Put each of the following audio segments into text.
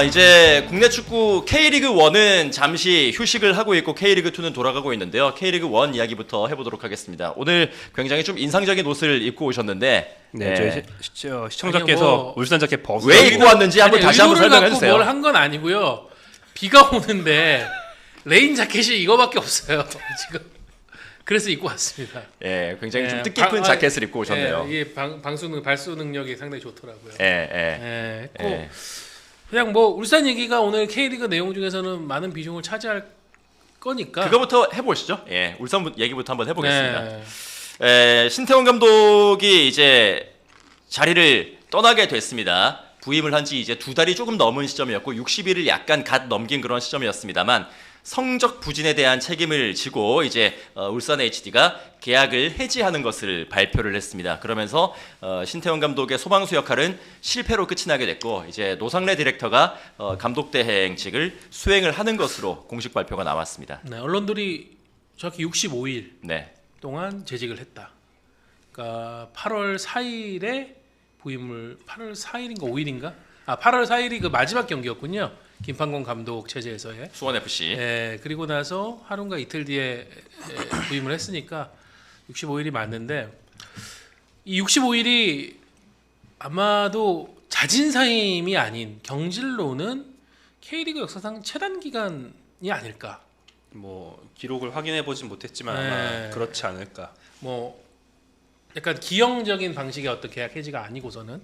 이제 국내 축구 K리그 1은 잠시 휴식을 하고 있고 K리그 2는 돌아가고 있는데요. K리그 1 이야기부터 해보도록 하겠습니다. 오늘 굉장히 좀 인상적인 옷을 입고 오셨는데, 네, 저희 시청자께서 울산 자켓 벗어 왜 입고 왔는지 한번 다시 한번 설명해 주세요. 뭘 한 건 아니고요. 비가 오는데 레인 자켓이 이거밖에 없어요. 지금. 그래서 입고 왔습니다. 예, 굉장히 좀 뜻깊은 자켓을 입고 오셨네요. 이게 발수 능력이 상당히 좋더라고요. 예. 그냥 뭐 울산 얘기가 오늘 K리그 내용 중에서는 많은 비중을 차지할 거니까 그거부터 해보시죠. 예, 울산 얘기부터 한번 해보겠습니다. 신태원 감독이 이제 자리를 떠나게 됐습니다. 부임을 한 지 이제 2달이 조금 넘은 시점이었고 60일을 약간 갓 넘긴 그런 시점이었습니다만 성적 부진에 대한 책임을 지고 이제 울산 HD가 계약을 해지하는 것을 발표를 했습니다. 그러면서 신태원 감독의 소방수 역할은 실패로 끝이 나게 됐고 이제 노상래 디렉터가 감독 대행직을 수행을 하는 것으로 공식 발표가 나왔습니다. 네, 언론들이 정확히 65일 네. 동안 재직을 했다. 그러니까 8월 4일에 부임을 8월 4일인가 5일인가? 8월 4일이 그 마지막 경기였군요. 김판곤 감독 체제에서의 수원 FC. 예, 그리고 나서 하루인가 이틀 뒤에 부임을 했으니까 65일이 맞는데 이 65일이 아마도 자진사임이 아닌 경질로는 K리그 역사상 최단 기간이 아닐까. 뭐 기록을 확인해 보진 못했지만 아마 그렇지 않을까. 뭐 약간 기형적인 방식의 어떤 계약 해지가 아니고서는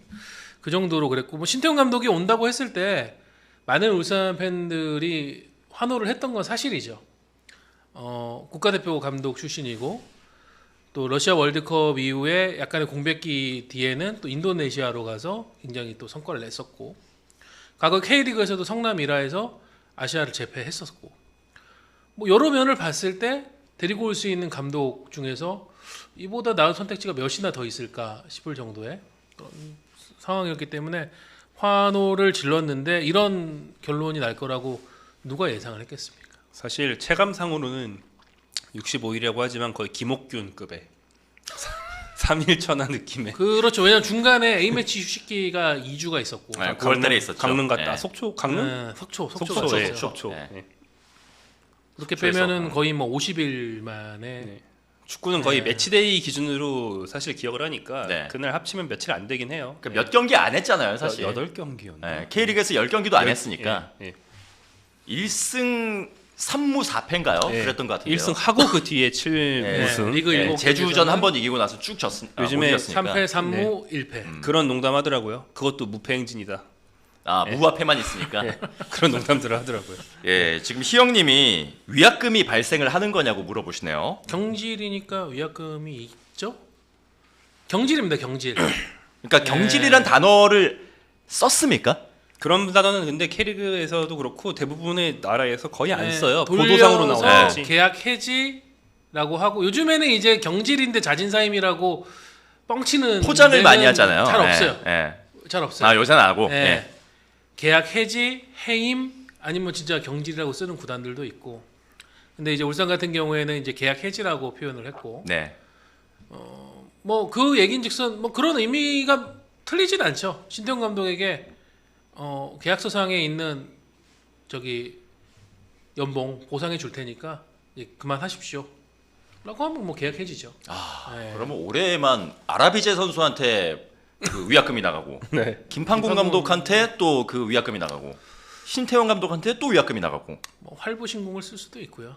그 정도로 그랬고 뭐 신태용 감독이 온다고 했을 때 많은 울산 팬들이 환호를 했던 건 사실이죠. 국가대표 감독 출신이고 또 러시아 월드컵 이후에 약간의 공백기 뒤에는 또 인도네시아로 가서 굉장히 또 성과를 냈었고 과거 K리그에서도 성남 미라에서 아시아를 제패했었고 뭐 여러 면을 봤을 때 데리고 올 수 있는 감독 중에서 이보다 나은 선택지가 몇이나 더 있을까 싶을 정도의 그런 상황이었기 때문에 환호를 질렀는데 이런 결론이 날 거라고 누가 예상을 했겠습니까? 사실 체감상으로는 65일이라고 하지만 거의 김옥균급의 3일 천하 느낌의. 그렇죠. 왜냐하면 중간에 A매치 휴식기가 2주가 있었고 9월달에 있었죠. 강릉 갔다. 속초 강릉? 속초. 네. 그렇게 빼면은 거의 뭐 50일 만에 축구는 거의 매치데이 기준으로 사실 기억을 하니까 네. 그날 합치면 며칠 안 되긴 해요. 그러니까 몇 경기 안 했잖아요, 사실. 8경기였나? K리그에서 10경기도 안 했으니까. 예. 1승 3무 4패인가요? 그랬던 것 같은데요. 1승 하고 그 뒤에 7무승. 리그 7 제주전 한 번 이기고 나서 쭉 요즘에 3패 3무 1패. 그런 농담하더라고요. 그것도 무패행진이다. 무화패만 있으니까. 그런 농담들을 하더라고요. 예, 지금 희영님이 위약금이 발생을 하는 거냐고 물어보시네요. 경질이니까 위약금이 있죠? 경질입니다, 경질. 그러니까 경질이란 단어를 썼습니까? 그런 단어는 근데 K리그에서도 그렇고 대부분의 나라에서 거의 안 써요. 돌려서 보도상으로 나오지. 계약 해지라고 하고 요즘에는 이제 경질인데 자진사임이라고 뻥치는 포장을 많이 하잖아요. 잘 없어요. 예. 잘 없어요. 요새는 안 하고. 예. 계약 해지, 해임 아니면 진짜 경질이라고 쓰는 구단들도 있고. 근데 이제 울산 같은 경우에는 이제 계약 해지라고 표현을 했고. 네. 뭐 그 얘긴즉슨 뭐 그런 의미가 틀리진 않죠. 신태용 감독에게 계약서상에 있는 저기 연봉 보상해 줄 테니까 이제 그만하십시오. 라고 하면 뭐 계약 해지죠. 그러면 올해만 아라비제 선수한테 그 위약금이 나가고 김판곤 감독한테 또 그 위약금이 나가고 신태용 감독한테 또 위약금이 나가고 뭐 활보신공을 쓸 수도 있고요.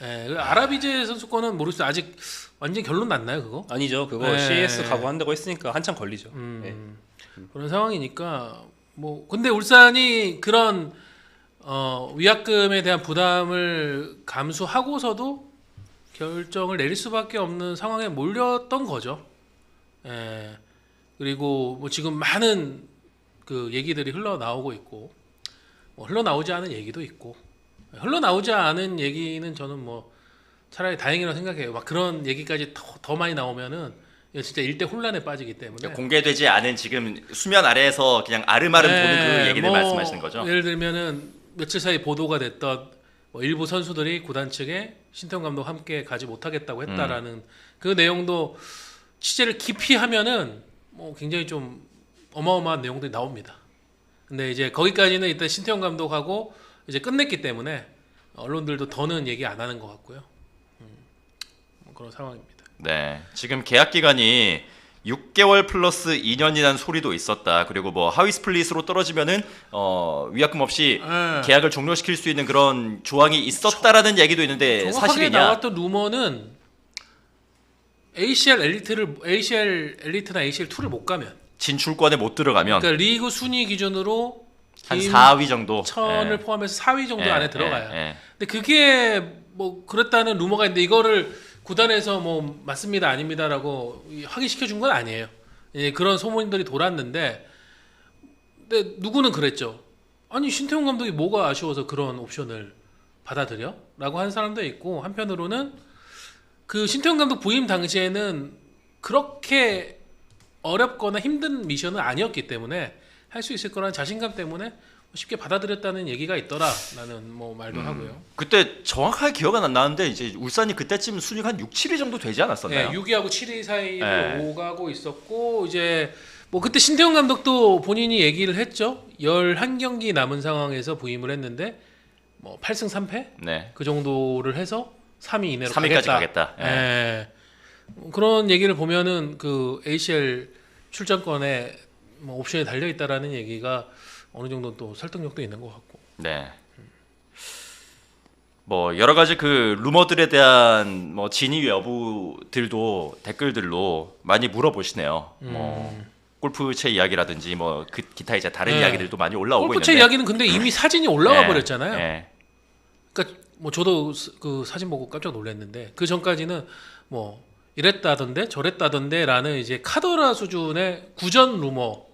아라비제 선수 거는 모르겠어요. 아직 완전 결론 났나요 그거? 아니죠. 그거 CS 각오한다고 했으니까 한참 걸리죠. 그런 상황이니까 뭐 근데 울산이 그런 위약금에 대한 부담을 감수하고서도 결정을 내릴 수밖에 없는 상황에 몰렸던 거죠. 그리고 뭐 지금 많은 그 얘기들이 흘러나오고 있고 뭐 흘러나오지 않은 얘기도 있고 흘러나오지 않은 얘기는 저는 뭐 차라리 다행이라고 생각해요. 막 그런 얘기까지 더 많이 나오면은 진짜 일대 혼란에 빠지기 때문에 그러니까 공개되지 않은 지금 수면 아래에서 그냥 아름아름 도는 그 얘기를 말씀하시는 거죠. 예를 들면은 며칠 사이 보도가 됐던 뭐 일부 선수들이 구단 측에 신태용 감독 함께 가지 못하겠다고 했다라는 그 내용도 취재를 깊이 하면은 뭐 굉장히 좀 어마어마한 내용들이 나옵니다. 근데 이제 거기까지는 일단 신태용 감독하고 이제 끝냈기 때문에 언론들도 더는 얘기 안 하는 것 같고요. 뭐 그런 상황입니다. 네, 지금 계약 기간이 6개월 플러스 2년이라는 소리도 있었다. 그리고 뭐 하위 스플릿으로 떨어지면은 위약금 없이 계약을 종료시킬 수 있는 그런 조항이 있었다라는 얘기도 있는데 정확하게 사실이냐? 나왔던 루머는 ACL 엘리트나 ACL 2를 못 가면, 진출권에 못 들어가면 그러니까 리그 순위 기준으로 한 4위 정도. 천을 예. 포함해서 4위 정도 예, 안에 들어가요. 예, 예. 근데 그게 뭐 그랬다는 루머가 있는데 이거를 구단에서 뭐 맞습니다 아닙니다라고 확인시켜 준 건 아니에요. 예, 그런 소문들이 돌았는데, 근데 누구는 그랬죠. 아니 신태용 감독이 뭐가 아쉬워서 그런 옵션을 받아들여? 라고 하는 사람도 있고, 한편으로는 그 신태용 감독 부임 당시에는 그렇게 어렵거나 힘든 미션은 아니었기 때문에 할 수 있을 거라는 자신감 때문에 쉽게 받아들였다는 얘기가 있더라라는 뭐 말도 하고요. 그때 정확하게 기억은 안 나는데 이제 울산이 그때쯤 순위가 한 6, 7위 정도 되지 않았었나요? 네, 6위하고 7위 사이를 네. 오가고 있었고, 이제 뭐 그때 신태용 감독도 본인이 얘기를 했죠. 11경기 남은 상황에서 부임을 했는데 뭐 8승 3패 네. 그 정도를 해서 3위 이내로 3위까지 가겠다. 예. 예. 그런 얘기를 보면은 그 ACL 출전권에 뭐 옵션이 달려 있다라는 얘기가 어느 정도 또 설득력도 있는 것 같고. 네. 뭐 여러 가지 그 루머들에 대한 뭐 진위 여부들도 댓글들로 많이 물어보시네요. 뭐 골프채 이야기라든지 뭐 그 기타 이제 다른 네. 이야기들도 많이 올라오고 골프채 있는데. 이야기는 근데 이미 사진이 올라와 네. 버렸잖아요. 네. 그러니까 뭐 저도 그 사진 보고 깜짝 놀랐는데, 그 전까지는 뭐 이랬다던데 저랬다던데라는 이제 카더라 수준의 구전 루머.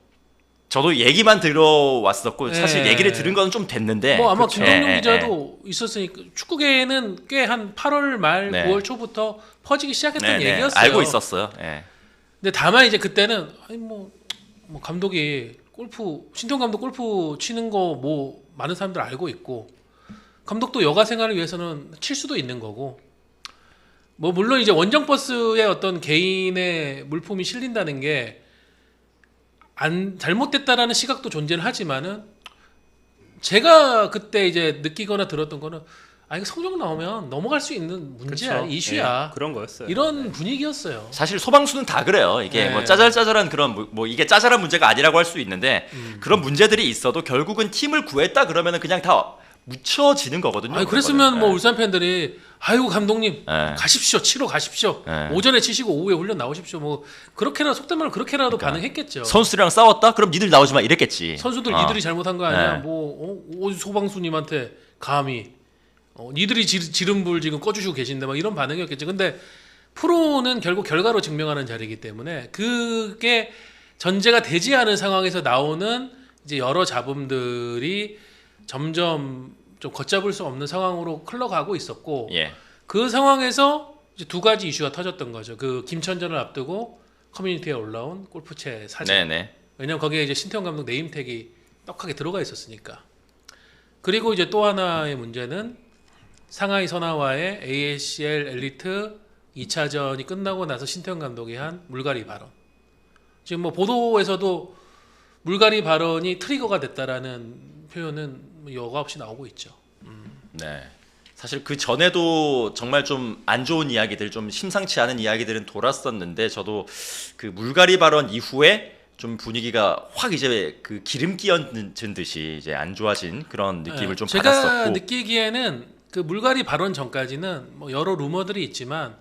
저도 얘기만 들어왔었고 네. 사실 얘기를 들은 건 좀 됐는데. 뭐 아마 그쵸. 김동률 예, 기자도 있었으니까 축구계에는 꽤 한 8월 말 네. 9월 초부터 퍼지기 시작했던 네, 네. 얘기였어요. 알고 있었어요. 예. 근데 다만 이제 그때는 아니 뭐 감독이 신태용 감독 골프 치는 거 뭐 많은 사람들 알고 있고, 감독도 여가 생활을 위해서는 칠 수도 있는 거고, 뭐 물론 이제 원정 버스에 어떤 개인의 물품이 실린다는 게 잘못됐다라는 시각도 존재를 하지만은, 제가 그때 이제 느끼거나 들었던 거는 이거 성적 나오면 넘어갈 수 있는 문제야, 그쵸. 이슈야, 예, 그런 거였어요. 이런 분위기였어요. 사실 소방수는 다 그래요. 이게 네. 뭐 짜잘짜잘한 그런 뭐 이게 짜잘한 문제가 아니라고 할 수 있는데 그런 문제들이 있어도 결국은 팀을 구했다 그러면은 그냥 다 묻혀지는 거거든요. 아니 그랬으면 그거는. 뭐 네. 울산 팬들이 아이고 감독님 네. 가십시오, 치러 가십시오, 네. 오전에 치시고 오후에 훈련 나오십시오, 뭐 그렇게라도 속된 말로 그렇게라도 반응했겠죠. 선수들이랑 싸웠다? 그럼 니들 나오지 마 이랬겠지. 선수들 어. 니들이 잘못한 거 아니야? 네. 뭐 소방수님한테 감히 니들이 지름불 지금 꺼주시고 계신데 막 이런 반응이었겠죠. 근데 프로는 결국 결과로 증명하는 자리이기 때문에 그게 전제가 되지 않은 상황에서 나오는 이제 여러 잡음들이 점점 좀 걷잡을 수 없는 상황으로 흘러가고 있었고, 예. 그 상황에서 이제 두 가지 이슈가 터졌던 거죠. 그 김천전을 앞두고 커뮤니티에 올라온 골프채 사진. 네네. 왜냐면 거기에 이제 신태용 감독 네임택이 떡하게 들어가 있었으니까. 그리고 이제 또 하나의 문제는 상하이 선화와의 ACL 엘리트 2차전이 끝나고 나서 신태용 감독이 한 물갈이 발언. 지금 뭐 보도에서도 물갈이 발언이 트리거가 됐다라는 표현은 여과 없이 나오고 있죠. 네. 사실 그 전에도 정말 좀 안 좋은 이야기들, 좀 심상치 않은 이야기들은 돌았었는데 저도 그 물갈이 발언 이후에 좀 분위기가 확 이제 그 기름 끼얹은 듯이 이제 안 좋아진 그런 느낌을 네, 좀 제가 받았었고. 느끼기에는 그 물갈이 발언 전까지는 뭐 여러 루머들이 있지만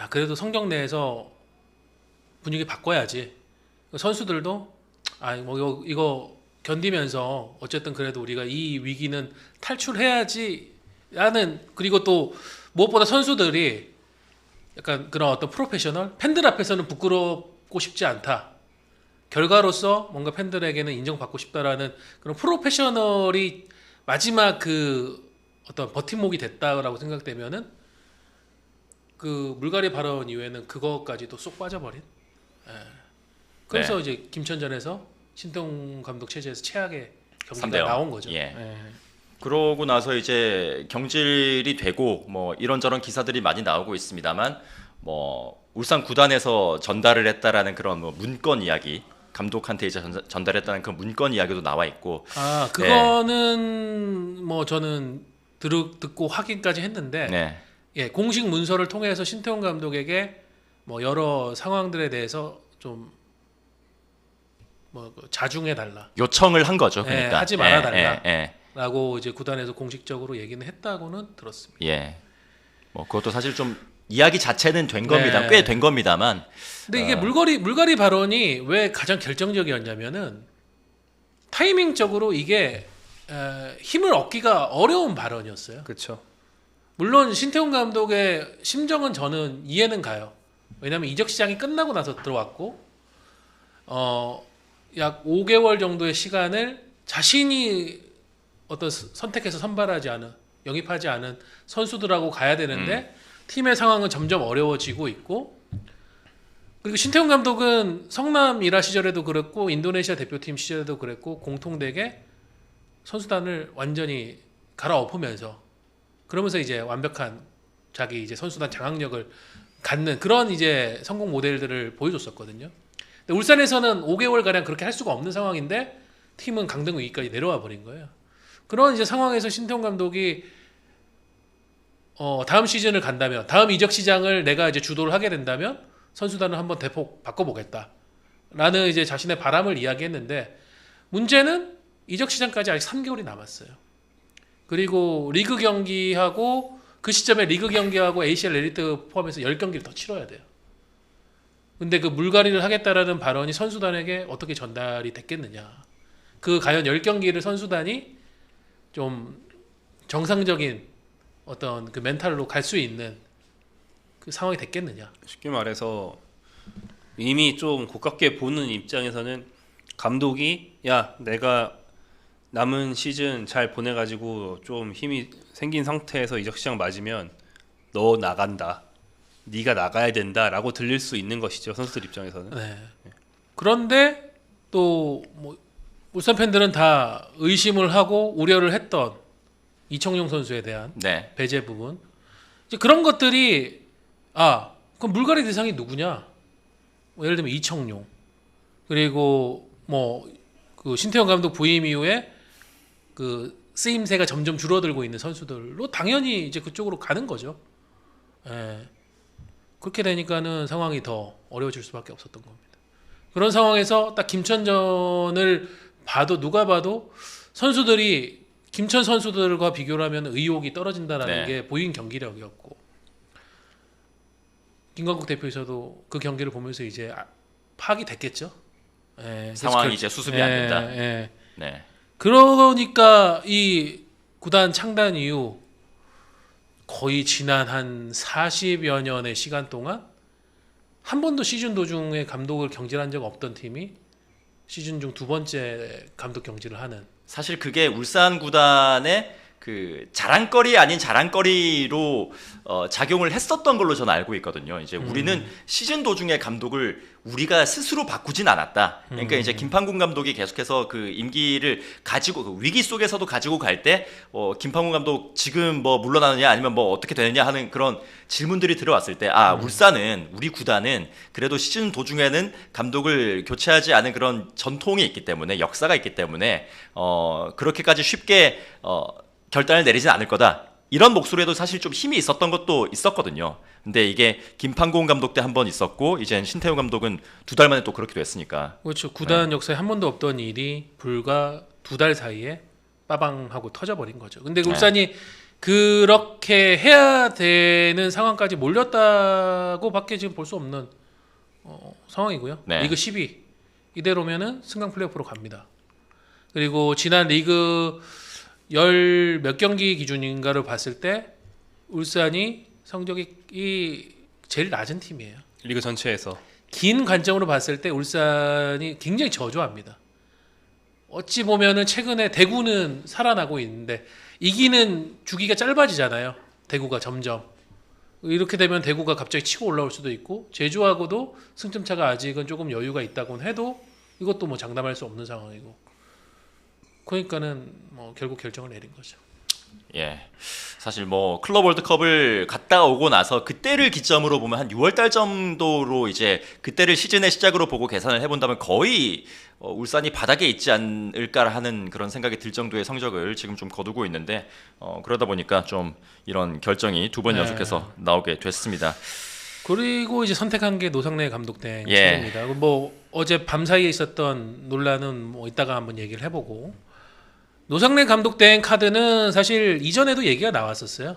그래도 성적 내에서 분위기 바꿔야지. 선수들도 뭐 이거 견디면서 어쨌든 그래도 우리가 이 위기는 탈출해야지 라는, 그리고 또 무엇보다 선수들이 약간 그런 어떤 프로페셔널, 팬들 앞에서는 부끄럽고 싶지 않다, 결과로서 뭔가 팬들에게는 인정받고 싶다라는 그런 프로페셔널이 마지막 그 어떤 버팀목이 됐다라고 생각되면은 그 물갈이 발언 이후에는 그거까지도 쏙 빠져버린. 그래서 네. 이제 김천전에서 신동 감독 체제에서 최악의 3대 경기가 0. 나온 거죠. 예. 그러고 나서 이제 경질이 되고 뭐 이런저런 기사들이 많이 나오고 있습니다만 뭐 울산 구단에서 전달을 했다라는 그런 뭐 문건 이야기, 감독한테 이제 전달했다는 그 문건 이야기도 나와 있고. 아 그거는 뭐 저는 듣고 확인까지 했는데 네. 예 공식 문서를 통해서 신태용 감독에게 뭐 여러 상황들에 대해서 좀 뭐 자중해 달라. 요청을 한 거죠. 예, 그러니까 하지 말아 달라. 예, 예, 라고 이제 구단에서 공식적으로 얘기는 했다고는 들었습니다. 예. 뭐 그것도 사실 좀 이야기 자체는 된 겁니다. 네. 꽤 된 겁니다만. 근데 이게 물갈이 발언이 왜 가장 결정적이었냐면은 타이밍적으로 이게 힘을 얻기가 어려운 발언이었어요. 그렇죠. 물론 신태용 감독의 심정은 저는 이해는 가요. 왜냐하면 이적 시장이 끝나고 나서 들어왔고 약 5개월 정도의 시간을 자신이 어떤 선택해서 선발하지 않은 영입하지 않은 선수들하고 가야 되는데 팀의 상황은 점점 어려워지고 있고 그리고 신태용 감독은 성남 이라 시절에도 그랬고 인도네시아 대표팀 시절에도 그랬고 공통되게 선수단을 완전히 갈아엎으면서 그러면서 이제 완벽한 자기 이제 선수단 장악력을 갖는 그런 이제 성공 모델들을 보여줬었거든요. 근데 울산에서는 5개월 가량 그렇게 할 수가 없는 상황인데 팀은 강등 위기까지 내려와 버린 거예요. 그런 이제 상황에서 신태용 감독이 다음 시즌을 간다면 다음 이적 시장을 내가 이제 주도를 하게 된다면 선수단을 한번 대폭 바꿔보겠다라는 이제 자신의 바람을 이야기했는데 문제는 이적 시장까지 아직 3개월이 남았어요. 그리고 리그 경기하고 그 시점에 리그 경기하고 ACL 엘리트 포함해서 10경기를 더 치러야 돼요. 근데 그 물갈이를 하겠다라는 발언이 선수단에게 어떻게 전달이 됐겠느냐. 그 과연 10경기를 선수단이 좀 정상적인 어떤 그 멘탈로 갈 수 있는 그 상황이 됐겠느냐. 쉽게 말해서 이미 좀 고깝게 보는 입장에서는 감독이 야 내가 남은 시즌 잘 보내가지고 좀 힘이 생긴 상태에서 이적 시장 맞으면 너 나간다. 네가 나가야 된다라고 들릴 수 있는 것이죠 선수들 입장에서는. 네. 그런데 또 뭐 울산 팬들은 다 의심을 하고 우려를 했던 이청용 선수에 대한 네. 배제 부분 이제 그런 것들이 그럼 물갈이 대상이 누구냐? 뭐 예를 들면 이청용 그리고 뭐 그 신태용 감독 부임 이후에 그 쓰임새가 점점 줄어들고 있는 선수들로 당연히 이제 그쪽으로 가는 거죠. 예. 그렇게 되니까는 상황이 더 어려워질 수밖에 없었던 겁니다. 그런 상황에서 딱 김천전을 봐도 누가 봐도 선수들이 김천 선수들과 비교를 하면 의욕이 떨어진다라는 네. 게 보인 경기력이었고 김광국 대표에서도 그 경기를 보면서 이제 파악이 됐겠죠. 예, 상황이 이제 수습이 안 된다. 예. 네. 그러니까 이 구단 창단 이후 거의 지난 한 40여 년의 시간 동안 한 번도 시즌 도중에 감독을 경질한 적 없던 팀이 시즌 중 두 번째 감독 경질을 하는 사실 그게 울산 구단의 그 자랑거리 아닌 자랑거리로 작용을 했었던 걸로 저는 알고 있거든요. 이제 우리는 시즌 도중에 감독을 우리가 스스로 바꾸진 않았다. 그러니까 이제 김판군 감독이 계속해서 그 임기를 가지고 그 위기 속에서도 가지고 갈 때 김판군 감독 지금 뭐 물러나느냐 아니면 뭐 어떻게 되느냐 하는 그런 질문들이 들어왔을 때 울산은 우리 구단은 그래도 시즌 도중에는 감독을 교체하지 않은 그런 전통이 있기 때문에 역사가 있기 때문에 그렇게까지 쉽게 결단을 내리진 않을 거다. 이런 목소리에도 사실 좀 힘이 있었던 것도 있었거든요. 근데 이게 김판공 감독 때 한 번 있었고 이젠 신태용 감독은 2달 만에 또 그렇게 됐으니까. 그렇죠. 구단 역사에 한 번도 없던 일이 불과 2달 사이에 빠방 하고 터져버린 거죠. 근데 울산이 그렇게 해야 되는 상황까지 몰렸다고 밖에 지금 볼 수 없는 상황이고요. 네. 리그 10위 이대로면은 승강 플레이오프로 갑니다. 그리고 지난 리그 10 몇 경기 기준인가를 봤을 때 울산이 성적이 제일 낮은 팀이에요. 리그 전체에서. 긴 관점으로 봤을 때 울산이 굉장히 저조합니다. 어찌 보면은 최근에 대구는 살아나고 있는데 이기는 주기가 짧아지잖아요. 대구가 점점. 이렇게 되면 대구가 갑자기 치고 올라올 수도 있고 제주하고도 승점 차가 아직은 조금 여유가 있다고는 해도 이것도 뭐 장담할 수 없는 상황이고. 그러니까는 뭐 결국 결정을 내린 거죠. 예. 사실 뭐 클럽 월드컵을 갔다 오고 나서 그때를 기점으로 보면 한 6월달 정도로 이제 그때를 시즌의 시작으로 보고 계산을 해본다면 거의 울산이 바닥에 있지 않을까 하는 그런 생각이 들 정도의 성적을 지금 좀 거두고 있는데 그러다 보니까 좀 이런 결정이 두 번 네. 연속해서 나오게 됐습니다. 그리고 이제 선택한 게 노상래 감독된 예. 팀입니다. 뭐 어제 밤 사이에 있었던 논란은 뭐 이따가 한번 얘기를 해보고 노상래 감독된 카드는 사실 이전에도 얘기가 나왔었어요.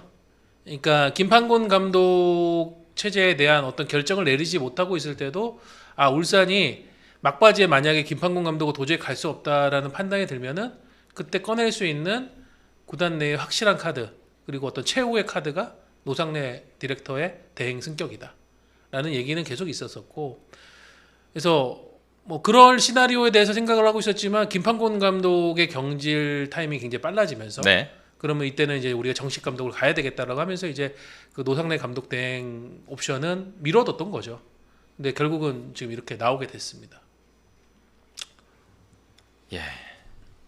그러니까 김판곤 감독 체제에 대한 어떤 결정을 내리지 못하고 있을 때도 울산이 막바지에 만약에 김판곤 감독은 도저히 갈 수 없다라는 판단이 들면은 그때 꺼낼 수 있는 구단 내의 확실한 카드 그리고 어떤 최후의 카드가 노상래 디렉터의 대행 승격이다. 라는 얘기는 계속 있었었고 그래서 뭐 그럴 시나리오에 대해서 생각을 하고 있었지만 김판곤 감독의 경질 타이밍이 굉장히 빨라지면서 네. 그러면 이때는 이제 우리가 정식 감독을 가야 되겠다라고 하면서 이제 그 노상래 감독 대행 옵션은 미뤄뒀던 거죠. 근데 결국은 지금 이렇게 나오게 됐습니다. 예.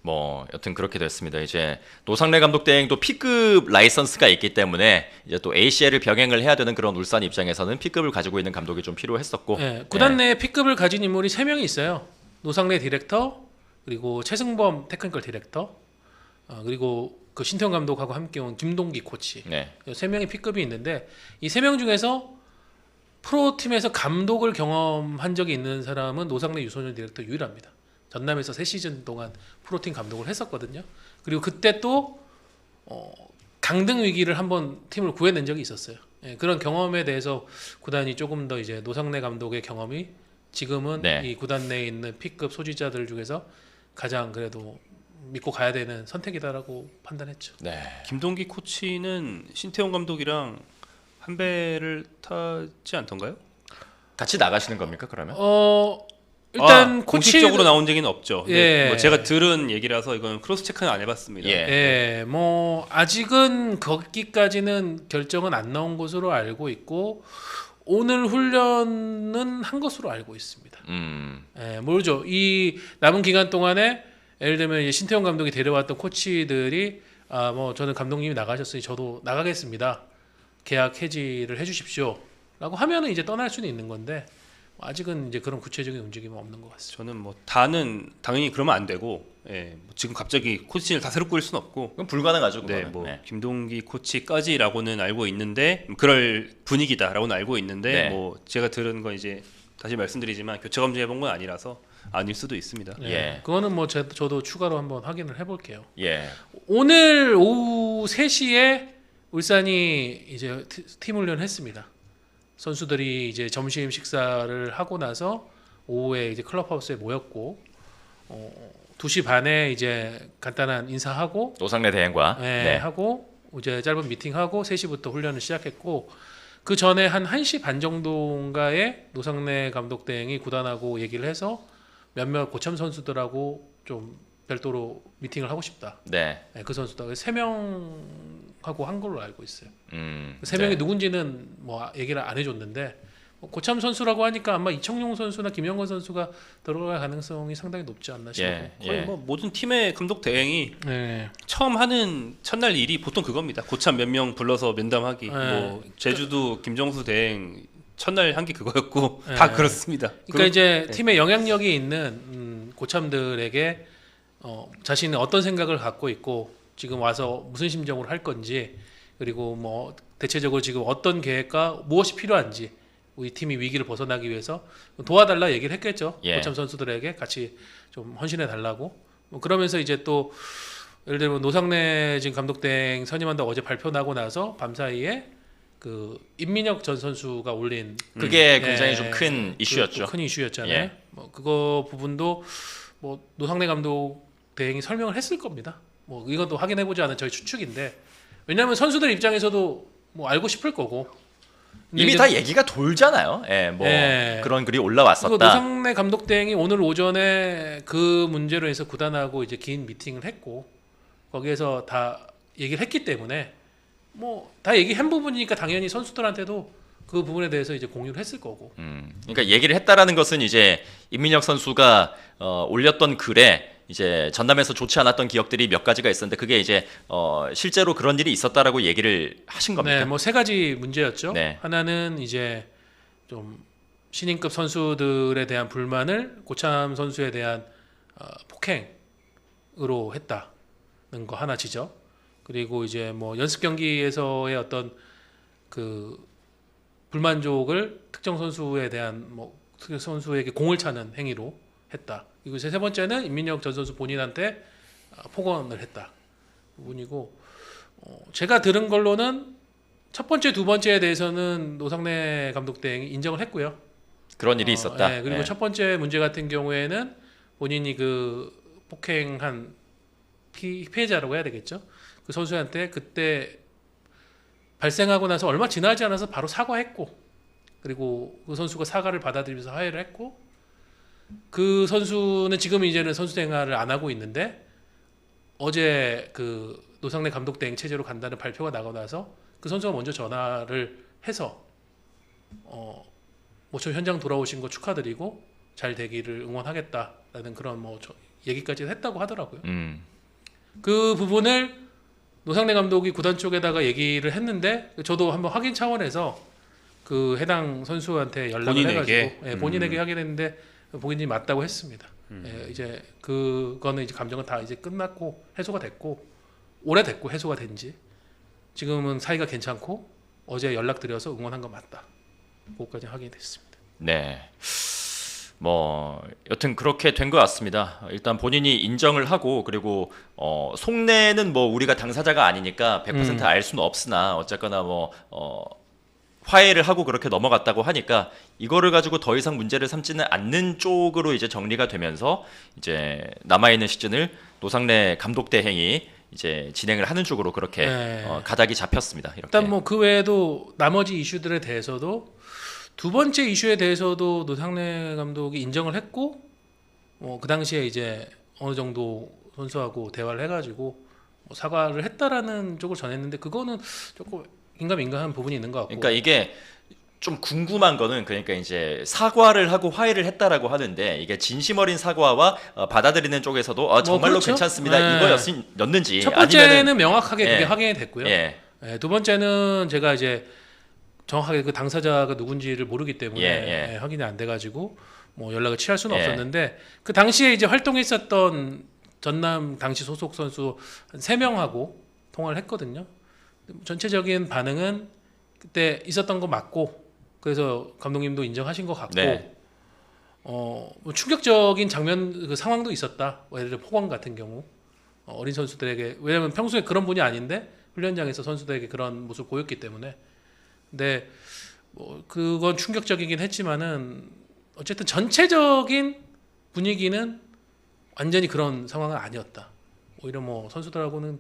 뭐 여튼 그렇게 됐습니다. 이제 노상래 감독 대행도 P급 라이선스가 있기 때문에 이제 또 ACL을 병행을 해야 되는 그런 울산 입장에서는 P급을 가지고 있는 감독이 좀 필요했었고 예, 구단 내에 P급을 가진 인물이 3명이 있어요. 노상래 디렉터 그리고 최승범 테크니컬 디렉터 그리고 그 신태용 감독하고 함께 온 김동기 코치 네. 3명의 P급이 있는데 이 3명 중에서 프로팀에서 감독을 경험한 적이 있는 사람은 노상래 유소년 디렉터 유일합니다. 전남에서 3시즌 동안 프로팀 감독을 했었거든요. 그리고 그때 또 강등 위기를 한번 팀을 구해낸 적이 있었어요. 예, 그런 경험에 대해서 구단이 조금 더 이제 노상래 감독의 경험이 지금은 네. 이 구단 내에 있는 P급 소지자들 중에서 가장 그래도 믿고 가야 되는 선택이다라고 판단했죠. 네. 김동기 코치는 신태용 감독이랑 한 배를 타지 않던가요? 같이 나가시는 겁니까 그러면? 일단 코치 공식적으로 나온 적은 없죠. 예. 뭐 제가 들은 얘기라서 이건 크로스 체크는 안 해봤습니다. 예. 예, 뭐 아직은 거기까지는 결정은 안 나온 것으로 알고 있고 오늘 훈련은 한 것으로 알고 있습니다. 예, 모르죠. 이 남은 기간 동안에 예를 들면 이제 신태용 감독이 데려왔던 코치들이 뭐 저는 감독님이 나가셨으니 저도 나가겠습니다. 계약 해지를 해주십시오.라고 하면은 이제 떠날 수는 있는 건데 아직은 이제 그런 구체적인 움직임은 없는 것 같습니다. 저는 뭐 다는 당연히 그러면 안 되고, 예, 뭐 지금 갑자기 코치를 다 새로 꾸릴 수는 없고, 그럼 불가능하죠. 네, 그거는. 뭐 네. 김동기 코치까지라고는 알고 있는데 그럴 분위기다라고는 알고 있는데 네. 뭐 제가 들은 건 이제 다시 말씀드리지만 교체 검증해 본 건 아니라서 아닐 수도 있습니다. 예, 예. 그거는 뭐 저도 추가로 한번 확인을 해볼게요. 예. 오늘 오후 3시에 울산이 이제 팀 훈련했습니다. 선수들이 이제 점심 식사를 하고 나서 오후에 이제 클럽하우스에 모였고 2시 반에 이제 간단한 인사하고 노상래 대행과 네. 하고 이제 짧은 미팅하고 3시부터 훈련을 시작했고 그 전에 한 1시 반 정도인가에 노상래 감독 대행이 구단하고 얘기를 해서 몇몇 고참 선수들하고 좀 별도로 미팅을 하고 싶다. 네. 네, 그 선수들 3명하고 한 걸로 알고 있어요. 3명이 네. 누군지는 뭐 얘기를 안 해줬는데 뭐 고참 선수라고 하니까 아마 이청용 선수나 김영건 선수가 들어갈 가능성이 상당히 높지 않나 싶고. 예. 거의 뭐 모든 팀의 감독 대행이 네. 처음 하는 첫날 일이 보통 그겁니다. 고참 몇 명 불러서 면담하기. 네. 뭐 제주도 김정수 대행 첫날 한 게 그거였고 네. 다 그렇습니다. 그러니까 이제 네. 팀에 영향력이 있는 고참들에게 자신은 어떤 생각을 갖고 있고 지금 와서 무슨 심정으로 할 건지 그리고 뭐 대체적으로 지금 어떤 계획과 무엇이 필요한지 우리 팀이 위기를 벗어나기 위해서 도와달라 얘기를 했겠죠. 예. 고참 선수들에게 같이 좀 헌신해 달라고. 뭐 그러면서 이제 또 예를 들면 노상래 지금 감독 대행 선임한다고 어제 발표 나고 나서 밤 사이에 그 임민혁 전 선수가 올린 그게 굉장히 예, 좀 큰 이슈였죠. 큰 이슈였잖아요. 예. 뭐 그거 부분도 뭐 노상래 감독 대행이 설명을 했을 겁니다. 뭐 이것도 확인해 보지 않은 저희 추측인데 왜냐하면 선수들 입장에서도 뭐 알고 싶을 거고 근데 이미 이제 다 얘기가 돌잖아요. 예, 뭐 예. 그런 글이 그리고 올라왔었다. 노상래 감독 대행이 오늘 오전에 그 문제로 해서 구단하고 이제 긴 미팅을 했고 거기에서 다 얘기를 했기 때문에 뭐 다 얘기한 부분이니까 당연히 선수들한테도 그 부분에 대해서 이제 공유를 했을 거고. 그러니까 얘기를 했다라는 것은 이제 임민혁 선수가 올렸던 글에 이제 전남에서 좋지 않았던 기억들이 몇 가지가 있었는데 그게 이제 실제로 그런 일이 있었다라고 얘기를 하신 겁니까? 네, 뭐 세 가지 문제였죠. 네. 하나는 이제 좀 신인급 선수들에 대한 불만을 고참 선수에 대한 폭행으로 했다는 거 하나 지적. 그리고 이제 뭐 연습 경기에서의 어떤 그 불만족을 특정 선수에 대한 뭐 특정 선수에게 공을 차는 행위로 했다. 그리고 세 번째는 임민혁 전 선수 본인한테 폭언을 했다 부분이고, 제가 들은 걸로는 첫 번째, 두 번째에 대해서는 노상래 감독 대행이 인정을 했고요. 그런 일이 있었다. 네, 그리고 네. 첫 번째 문제 같은 경우에는 본인이 그 폭행한 피해자라고 해야 되겠죠. 그 선수한테 그때 발생하고 나서 얼마 지나지 않아서 바로 사과했고, 그리고 그 선수가 사과를 받아들이면서 화해를 했고, 그 선수는 지금 이제는 선수 생활을 안 하고 있는데 어제 그 노상래 감독 대행 체제로 간다는 발표가 나고 나서 그 선수가 먼저 전화를 해서 모처 현장 돌아오신 거 축하드리고 잘 되기를 응원하겠다라는 그런 뭐 얘기까지 했다고 하더라고요. 그 부분을 노상래 감독이 구단 쪽에다가 얘기를 했는데 저도 한번 확인 차원에서 그 해당 선수한테 연락을 본인에게? 해가지고 본인에게 확인했는데 본인이 맞다고 했습니다. 이제 그거는 이제 감정은 다 이제 끝났고 해소가 됐고 오래됐고 해소가 된지 지금은 사이가 괜찮고 어제 연락드려서 응원한 거 맞다. 그거까지 확인됐습니다. 네. 뭐 여튼 그렇게 된 것 같습니다. 일단 본인이 인정을 하고 그리고 속내는 뭐 우리가 당사자가 아니니까 100% 알 수는 없으나 어쨌거나 뭐 화해를 하고 그렇게 넘어갔다고 하니까 이거를 가지고 더 이상 문제를 삼지는 않는 쪽으로 이제 정리가 되면서 이제 남아있는 시즌을 노상래 감독 대행이 이제 진행을 하는 쪽으로 그렇게 네. 가닥이 잡혔습니다. 이렇게. 일단 뭐 그 외에도 나머지 이슈들에 대해서도 두 번째 이슈에 대해서도 노상래 감독이 인정을 했고 그 당시에 이제 어느 정도 선수하고 대화를 해가지고 뭐 사과를 했다라는 쪽을 전했는데 그거는 조금 인감한 부분이 있는 것 같고. 그러니까 이게 좀 궁금한 거는 그러니까 이제 사과를 하고 화해를 했다라고 하는데 이게 진심 어린 사과와 받아들이는 쪽에서도 정말로 그렇죠? 괜찮습니다. 네. 이거였는지 첫 번째는 아니면은 명확하게 그게 예. 확인이 됐고요. 예. 두 번째는 제가 이제 정확하게 그 당사자가 누군지를 모르기 때문에 예. 확인이 안 돼가지고 뭐 연락을 취할 수는 예. 없었는데 그 당시에 이제 활동했었던 전남 당시 소속 선수 한 3명하고 통화를 했거든요. 전체적인 반응은 그때 있었던 거 맞고 그래서 감독님도 인정하신 것 같고 네. 뭐 충격적인 장면 그 상황도 있었다. 예를 들어 폭언 같은 경우 어린 선수들에게 왜냐하면 평소에 그런 분이 아닌데 훈련장에서 선수들에게 그런 모습을 보였기 때문에 근데 뭐 그건 충격적이긴 했지만은 어쨌든 전체적인 분위기는 완전히 그런 상황은 아니었다. 오히려 뭐 선수들하고는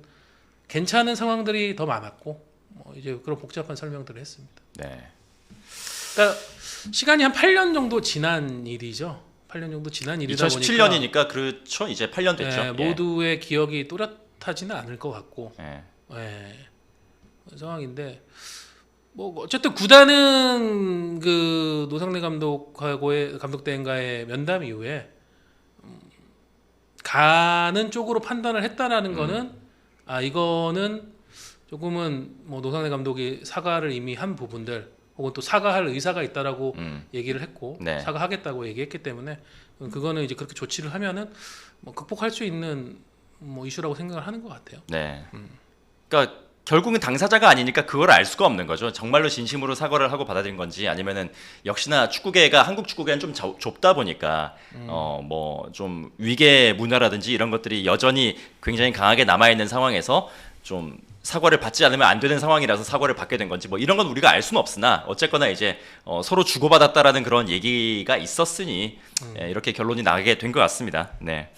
괜찮은 상황들이 더 많았고 뭐 이제 그런 복잡한 설명들을 했습니다. 네. 그러니까 시간이 한 8년 정도 지난 일이죠. 8년 정도 지난 일이다 보니까 2017년이니까 그렇죠. 이제 8년 됐죠. 예. 모두의 기억이 또렷하지는 않을 것 같고 예. 그런 상황인데 뭐 어쨌든 구단은 그 노상래 감독하고의 감독 대행과의 면담 이후에 가는 쪽으로 판단을 했다라는 거는 이거는 조금은 뭐 노상래 감독이 사과를 이미 한 부분들 혹은 또 사과할 의사가 있다라고 얘기를 했고 네. 사과하겠다고 얘기했기 때문에 그거는 이제 그렇게 조치를 하면은 뭐 극복할 수 있는 뭐 이슈라고 생각을 하는 것 같아요. 네. 그러니까 결국은 당사자가 아니니까 그걸 알 수가 없는 거죠. 정말로 진심으로 사과를 하고 받아들인 건지 아니면은 역시나 축구계가 한국 축구계는 좀 좁다 보니까 뭐 좀 위계 문화라든지 이런 것들이 여전히 굉장히 강하게 남아 있는 상황에서 좀 사과를 받지 않으면 안 되는 상황이라서 사과를 받게 된 건지 뭐 이런 건 우리가 알 수는 없으나 어쨌거나 이제 서로 주고받았다라는 그런 얘기가 있었으니 이렇게 결론이 나게 된 것 같습니다. 네.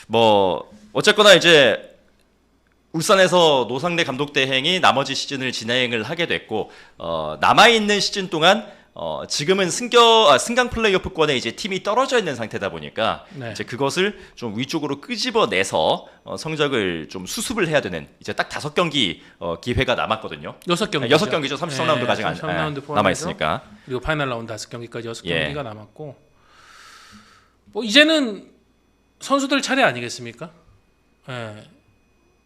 뭐 어쨌거나 이제 울산에서 노상래 감독 대행이 나머지 시즌을 진행을 하게 됐고 남아 있는 시즌 동안 지금은 승강 플레이오프권에 이제 팀이 떨어져 있는 상태다 보니까 네. 이제 그것을 좀 위쪽으로 끄집어내서 성적을 좀 수습을 해야 되는 이제 딱 5경기 기회가 남았거든요. 6경기 6경기죠. 33라운드가 아직 33라운드 남아 있으니까. 그리고 파이널 라운드 5경기까지 6경기가 예. 남았고 뭐 이제는 선수들 차례 아니겠습니까? 예.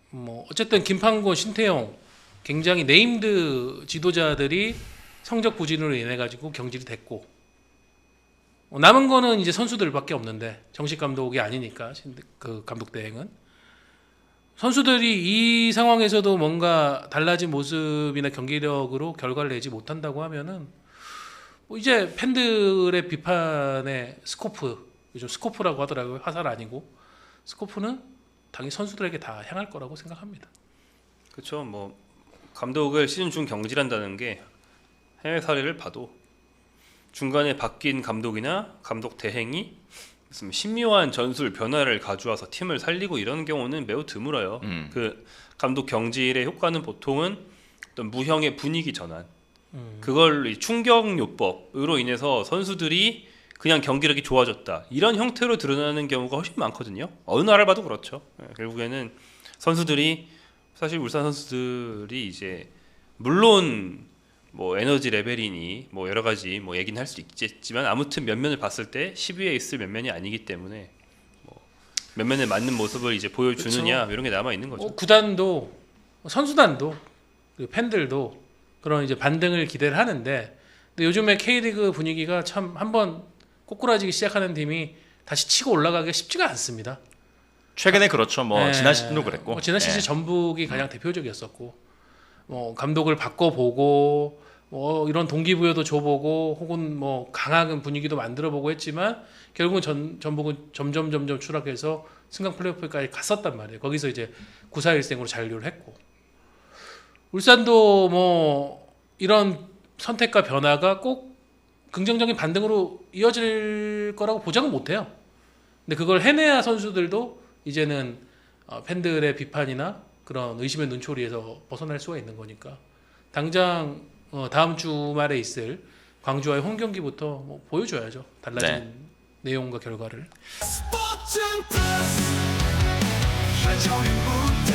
뭐 어쨌든 김판곤, 신태용 굉장히 네임드 지도자들이 성적 부진으로 인해 가지고 경질이 됐고 남은 거는 이제 선수들밖에 없는데 정식 감독이 아니니까 그 감독 대행은 선수들이 이 상황에서도 뭔가 달라진 모습이나 경기력으로 결과를 내지 못한다고 하면은 뭐 이제 팬들의 비판의 스코프, 요즘 스코프라고 하더라고요. 화살 아니고 스코프는 당연히 선수들에게 다 향할 거라고 생각합니다. 그렇죠. 뭐 감독을 시즌 중 경질한다는 게 해외 사례를 봐도 중간에 바뀐 감독이나 감독 대행이 무슨 신묘한 전술 변화를 가져와서 팀을 살리고 이런 경우는 매우 드물어요. 그 감독 경질의 효과는 보통은 어떤 무형의 분위기 전환, 그걸 이 충격요법으로 인해서 선수들이 그냥 경기력이 좋아졌다 이런 형태로 드러나는 경우가 훨씬 많거든요. 어느 나라를 봐도 그렇죠. 결국에는 선수들이 사실 울산 선수들이 이제 물론 뭐 에너지 레벨이니 뭐 여러 가지 뭐 얘기는 할 수 있겠지만 아무튼 면면을 봤을 때 10위에 있을 면면이 아니기 때문에 뭐 면면에 맞는 모습을 이제 보여주느냐 그렇죠. 이런 게 남아 있는 거죠. 구단도 선수단도 그리고 팬들도 그런 이제 반등을 기대를 하는데 근데 요즘에 K리그 분위기가 참 한번 꼬꾸라지기 시작하는 팀이 다시 치고 올라가기가 쉽지가 않습니다. 최근에 그렇죠. 뭐 네. 지난 시즌도 그랬고. 뭐 지난 시즌 네. 전북이 가장 대표적이었었고, 뭐 감독을 바꿔보고, 뭐 이런 동기부여도 줘보고, 혹은 뭐 강한 분위기도 만들어보고 했지만 결국은 전북은 점점 추락해서 승강 플레이오프까지 갔었단 말이에요. 거기서 이제 9-4-1승으로 잔류를 했고, 울산도 뭐 이런 선택과 변화가 꼭 긍정적인 반등으로 이어질 거라고 보장은 못해요. 근데 그걸 해내야 선수들도 이제는 팬들의 비판이나 그런 의심의 눈초리에서 벗어날 수가 있는 거니까 당장 다음 주말에 있을 광주와의 홈 경기부터 뭐 보여줘야죠. 달라진 네. 내용과 결과를. 스포츠는 플러스 한정의 무대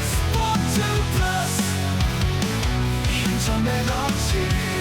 스포츠 플러스 인터넷 없이